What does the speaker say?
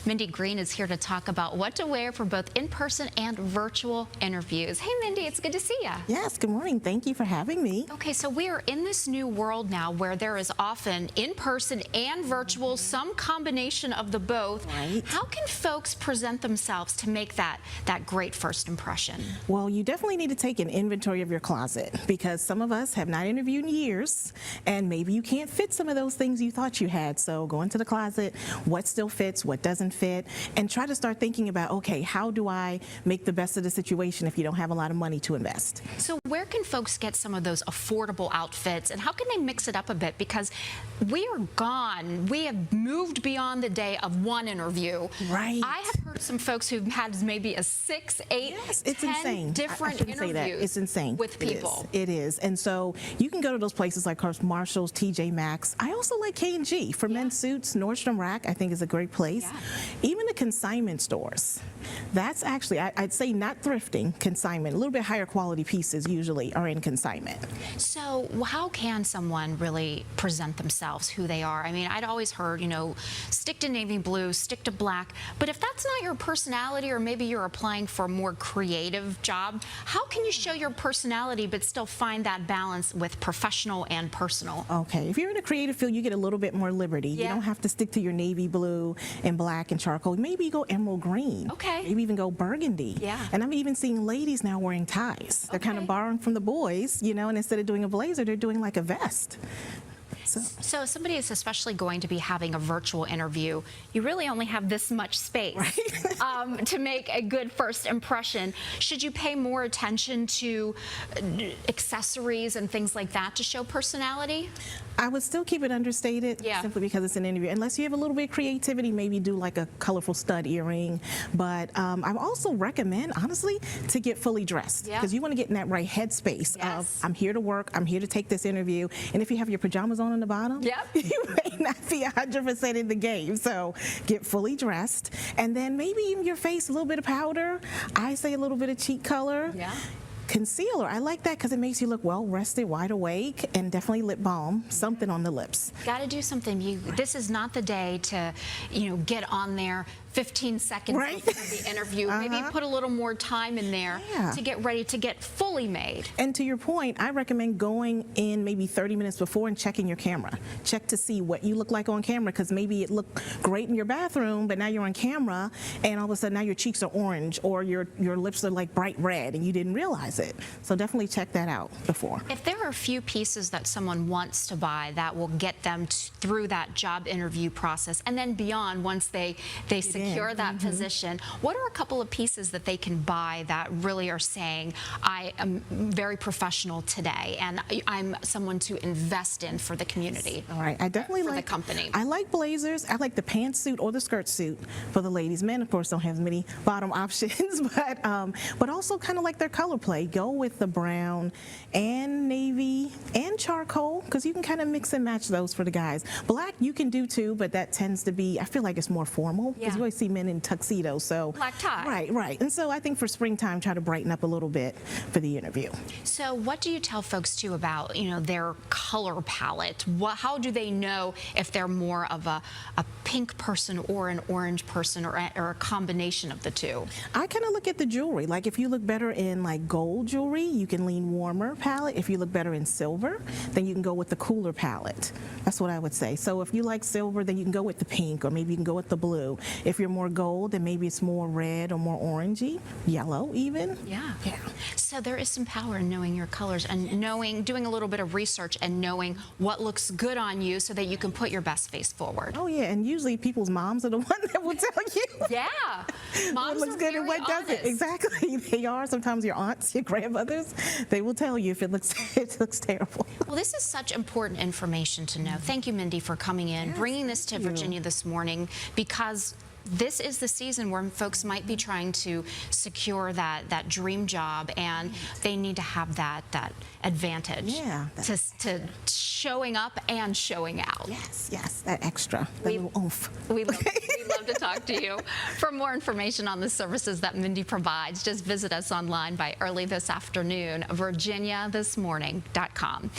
Mindy Green is here to talk about what to wear for both in-person and virtual interviews. Hey, Mindy, it's good to see you. Yes, good morning. Thank you for having me. Okay, so we are in this new world now where there is often in-person and virtual, some combination of the both. Right. How can folks present themselves to make that great first impression? Well, you definitely need to take an inventory of your closet because some of us have not interviewed in years, and maybe you can't fit some of those things you thought you had. So go into the closet, what still fits, what doesn't fit, and try to start thinking about, okay, how do I make the best of the situation if you don't have a lot of money to invest? So where can folks get some of those affordable outfits, and how can they mix it up a bit? Because we are gone. We have moved beyond the day of one interview. Right. I have heard some folks who've had maybe a 6, 8, yes, it's 10 insane. different I say that. interviews. It's insane. With people. It is. And so you can go to those places like Marshall's, TJ Maxx. I also like K&G for men's suits. Nordstrom Rack, I think, is a great place. Yeah. Even the consignment stores. That's actually, I'd say not thrifting, consignment. A little bit higher quality pieces usually are in consignment. So how can someone really present themselves, who they are? I mean, I'd always heard, you know, stick to navy blue, stick to black. But if that's not your personality, or maybe you're applying for a more creative job, how can you show your personality but still find that balance with professional and personal? Okay, if you're in a creative field, you get a little bit more liberty. Yeah. You don't have to stick to your navy blue and black and charcoal. Maybe go emerald green. Okay. Maybe even go burgundy. Yeah. And I'm even seeing ladies now wearing ties. They're kind of borrowing from the boys, you know, and instead of doing a blazer, they're doing like a vest. So if somebody is especially going to be having a virtual interview, you really only have this much space, right? To make a good first impression. Should you pay more attention to accessories and things like that to show personality? I would still keep it understated, simply because it's an interview. Unless you have a little bit of creativity, maybe do like a colorful stud earring. But I also recommend, honestly, to get fully dressed, because you want to get in that right headspace of, I'm here to work, I'm here to take this interview. And if you have your pajamas on the bottom, you may not be 100% in the game. So get fully dressed, and then maybe even your face, a little bit of powder. I say a little bit of cheek color. Concealer, I like that because it makes you look well rested, wide awake, and definitely lip balm, something on the lips. Got to do something. This is not the day to, you know, get on there 15 seconds before the interview. Maybe put a little more time in there to get ready to get fully made. And to your point, I recommend going in maybe 30 minutes before and checking your camera. Check to see what you look like on camera, because maybe it looked great in your bathroom, but now you're on camera, and all of a sudden now your cheeks are orange, or your lips are like bright red, and you didn't realize it. So definitely check that out before. If there are a few pieces that someone wants to buy that will get them through that job interview process and then beyond, once they secure that position, what are a couple of pieces that they can buy that really are saying, I am very professional today and I'm someone to invest in for the community? All right, I definitely like the company. I like blazers. I like the pantsuit or the skirt suit for the ladies. Men, of course, don't have as many bottom options, but also kind of like their color play. Go with the brown and navy and charcoal, because you can kind of mix and match those for the guys. Black you can do too, but that tends to be, I feel like it's more formal, because you always see men in tuxedos. So black tie. Right. And so I think for springtime, try to brighten up a little bit for the interview. So what do you tell folks too about, you know, their color palette? How do they know if they're more of a pink person or an orange person, or a combination of the two? I kind of look at the jewelry. Like if you look better in like gold jewelry, you can lean warmer palette. If you look better in silver, then you can go with the cooler palette. That's what I would say. So if you like silver, then you can go with the pink, or maybe you can go with the blue. If you're more gold, then maybe it's more red or more orangey, yellow even. Yeah. So there is some power in knowing your colors and doing a little bit of research and knowing what looks good on you so that you can put your best face forward. Oh yeah, and usually people's moms are the one that will tell you. Moms what looks good and what doesn't. Exactly, they are. Sometimes your aunts, your grandmothers, they will tell you if it looks terrible. Well, this is such important information to know. Thank you, Mindy, for coming in, bringing this to Virginia this morning, because this is the season where folks might be trying to secure that dream job, and they need to have that advantage to showing up and showing out. Yes, that extra, that little oomph. We love to talk to you. For more information on the services that Mindy provides, just visit us online by early this afternoon, virginiathismorning.com.